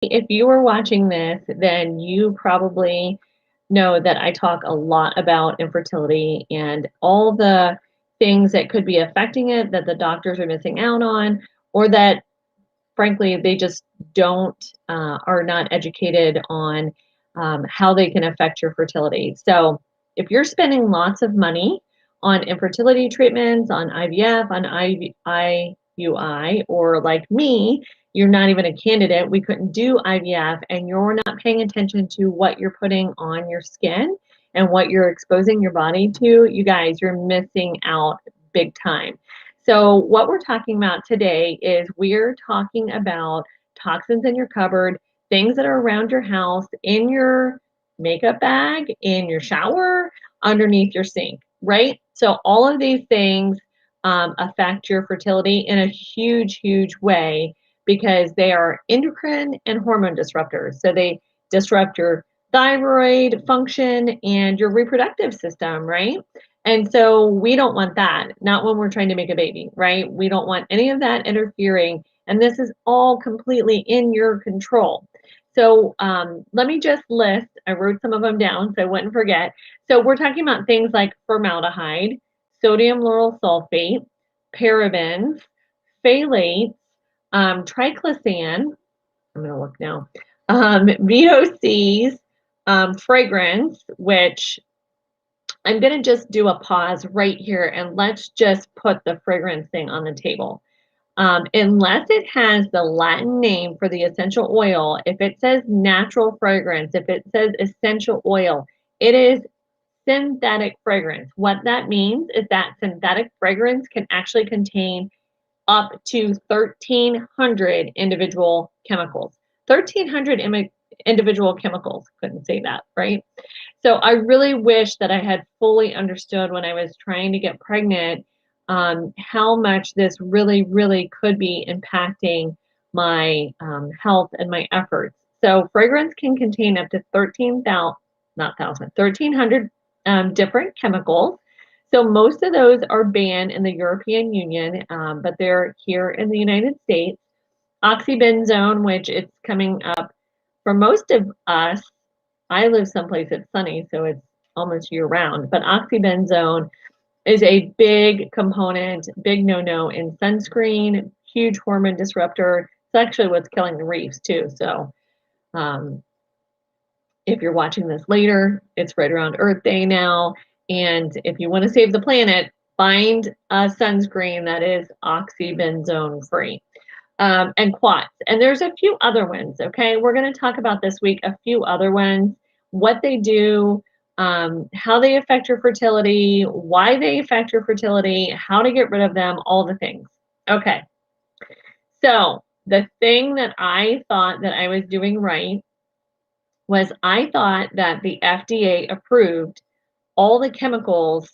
If you are watching this, then you probably know that I talk a lot about infertility and all the things that could be affecting it that the doctors are missing out on, or that frankly they just don't are not educated on how they can affect your fertility. So if you're spending lots of money on infertility treatments, on IVF, on IUI, or like me, you're not even a candidate, we couldn't do IVF, and you're not paying attention to what you're putting on your skin and what you're exposing your body to, you guys, you're missing out big time. So what we're talking about today is we're talking about toxins in your cupboard, things that are around your house, in your makeup bag, in your shower, underneath your sink, right? So all of these things affect your fertility in a huge, huge way because they are endocrine and hormone disruptors. So they disrupt your thyroid function and your reproductive system, right? And so we don't want that, not when we're trying to make a baby, right? We don't want any of that interfering. And this is all completely in your control. So let me just list, I wrote some of them down so I wouldn't forget. So we're talking about things like formaldehyde, sodium lauryl sulfate, parabens, phthalates, triclosan, I'm going to look now, VOCs, fragrance, which I'm going to just do a pause right here and let's just put the fragrance thing on the table. Unless it has the Latin name for the essential oil, if it says natural fragrance, if it says essential oil, it is synthetic fragrance. What that means is that synthetic fragrance can actually contain up to 1,300 individual chemicals. 1,300 individual chemicals, couldn't say that, right? So I really wish that I had fully understood when I was trying to get pregnant how much this really, really could be impacting my health and my efforts. So fragrance can contain up to 13,000, not 1,000, 1,300 different chemicals. So most of those are banned in the European Union, but they're here in the United States. Oxybenzone, which it's coming up for most of us. I live someplace that's sunny, so it's almost year round. But oxybenzone is a big component, big no-no in sunscreen, huge hormone disruptor. It's actually what's killing the reefs too. So um, if you're watching this later, it's right around Earth Day now. And if you want to save the planet, find a sunscreen that is oxybenzone free. And quats. And there's a few other ones, okay? We're going to talk about this week a few other ones, what they do, how they affect your fertility, why they affect your fertility, how to get rid of them, all the things. Okay. So the thing that I thought that I was doing right was I thought that the FDA approved all the chemicals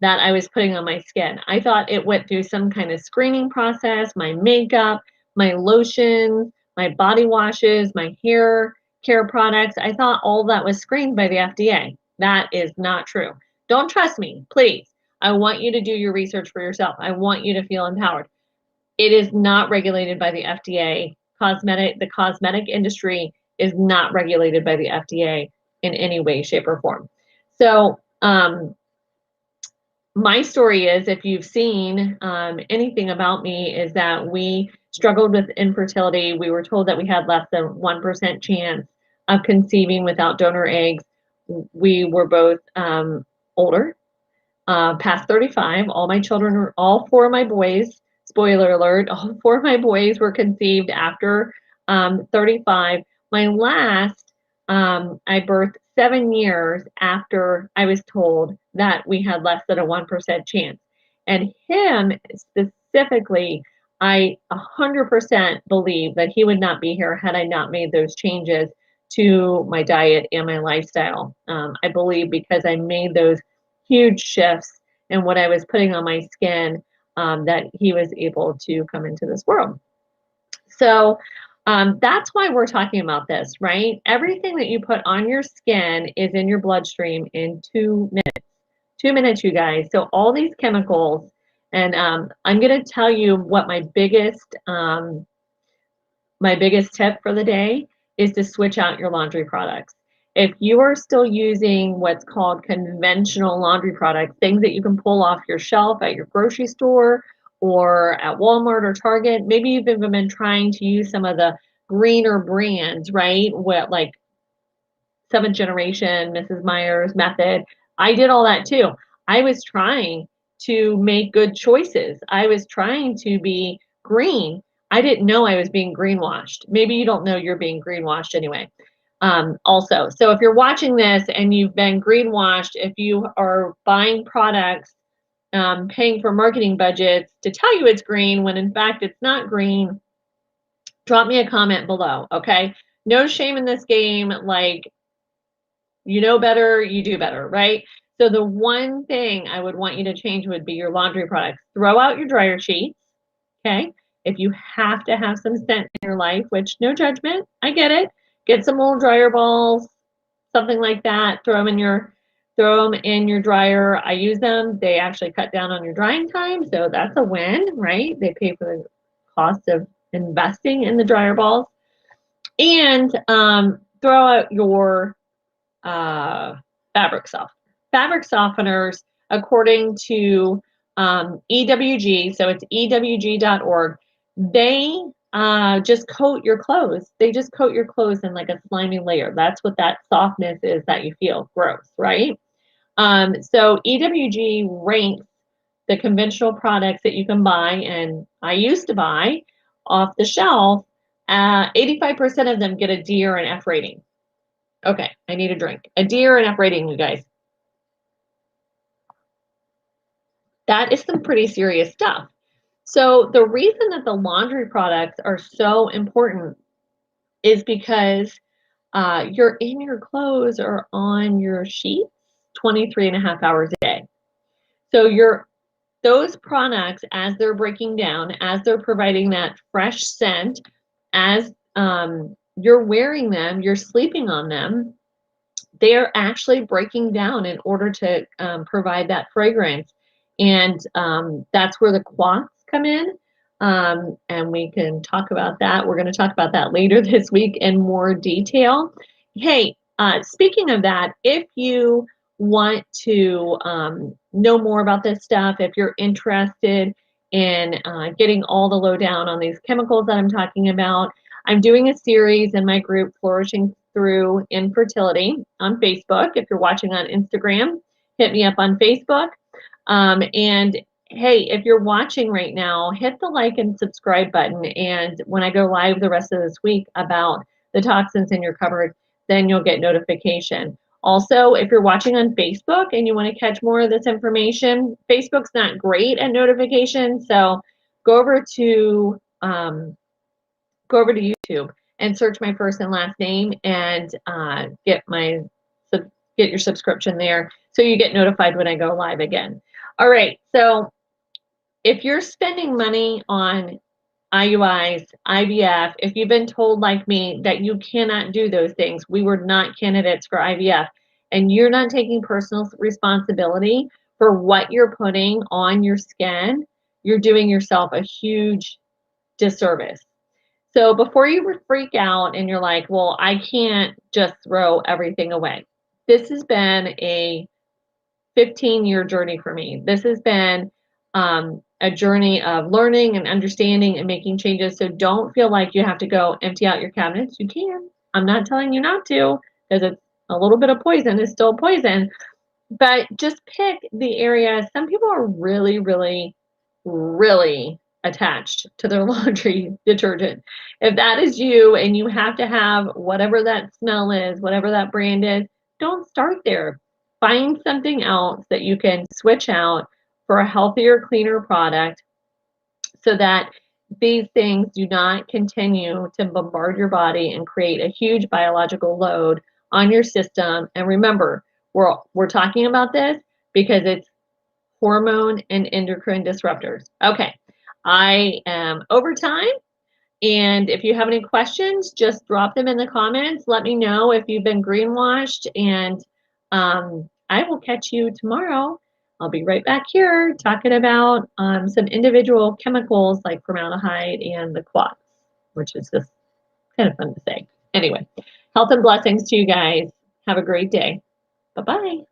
that I was putting on my skin. I thought it went through some kind of screening process, my makeup, my lotions, my body washes, my hair care products. I thought all that was screened by the FDA. That is not true. Don't trust me, please. I want you to do your research for yourself. I want you to feel empowered. It is not regulated by the FDA. The cosmetic industry is not regulated by the FDA in any way, shape, or form. So my story is, if you've seen anything about me, is that we struggled with infertility. We were told that we had less than 1% chance of conceiving without donor eggs. We were both older, past 35. All four of my boys, spoiler alert, all four of my boys were conceived after 35. My last, I birthed 7 years after I was told that we had less than a 1% chance. And him specifically, I 100% believe that he would not be here had I not made those changes to my diet and my lifestyle. I believe because I made those huge shifts in what I was putting on my skin, that he was able to come into this world. So that's why we're talking about this, right? Everything that you put on your skin is in your bloodstream in 2 minutes. 2 minutes, you guys. So all these chemicals, and I'm going to tell you what my biggest tip for the day is to switch out your laundry products. If you are still using what's called conventional laundry products, things that you can pull off your shelf at your grocery store or at Walmart or Target, maybe you've even been trying to use some of the greener brands, right? What, like Seventh Generation, Mrs. Meyer's Method. I did all that too. I was trying to make good choices. I was trying to be green. I didn't know I was being greenwashed. Maybe you don't know you're being greenwashed anyway. Also, so if you're watching this and you've been greenwashed, if you are buying products, paying for marketing budgets to tell you it's green when in fact it's not green, drop me a comment below, okay? No shame in this game. Like, you know better, you do better, right? So the one thing I would want you to change would be your laundry products. Throw out your dryer sheets, okay? If you have to have some scent in your life, which no judgment, I get it. Get some old dryer balls, something like that. Throw them in your dryer. I use them. They actually cut down on your drying time, so that's a win, right? They pay for the cost of investing in the dryer balls. And throw out your fabric softener. Fabric softeners, according to EWG, so it's ewg.org, they just coat your clothes. They just coat your clothes in like a slimy layer. That's what that softness is that you feel. Gross, right? So EWG ranks the conventional products that you can buy, and I used to buy off the shelf. 85% of them get a D or an F rating. Okay, I need a drink. A D or an F rating, you guys. That is some pretty serious stuff. So the reason that the laundry products are so important is because you're in your clothes or on your sheets 23 and a half hours a day. So those products, as they're breaking down, as they're providing that fresh scent, as you're wearing them, you're sleeping on them, they're actually breaking down in order to provide that fragrance. And that's where the quats come in. And we can talk about that. We're going to talk about that later this week in more detail. Hey, speaking of that, if you want to know more about this stuff, if you're interested in getting all the lowdown on these chemicals that I'm talking about, I'm doing a series in my group, Flourishing Through Infertility, on Facebook. If you're watching on Instagram, hit me up on Facebook. And hey, if you're watching right now, hit the like and subscribe button. And when I go live the rest of this week about the toxins in your cupboard, then you'll get notification. Also, if you're watching on Facebook and you want to catch more of this information, Facebook's not great at notifications, so go over to YouTube and search my first and last name and get your subscription there so you get notified when I go live again. All right, so if you're spending money on IUIs, IVF, if you've been told like me that you cannot do those things, we were not candidates for IVF, and you're not taking personal responsibility for what you're putting on your skin, you're doing yourself a huge disservice. So before you freak out and you're like, well, I can't just throw everything away. This has been a 15-year journey for me. This has been a journey of learning and understanding and making changes. So don't feel like you have to go empty out your cabinets. You can. I'm not telling you not to, because it's a little bit of poison is still poison. But just pick the areas. Some people are really, really, really attached to their laundry detergent. If that is you and you have to have whatever that smell is, whatever that brand is, don't start there. Find something else that you can switch out for a healthier, cleaner product so that these things do not continue to bombard your body and create a huge biological load on your system. And remember, we're talking about this because it's hormone and endocrine disruptors. Okay, I am over time. And if you have any questions, just drop them in the comments. Let me know if you've been greenwashed, and I will catch you tomorrow. I'll be right back here talking about some individual chemicals like formaldehyde and the quats, which is just kind of fun to say. Anyway, health and blessings to you guys. Have a great day. Bye-bye.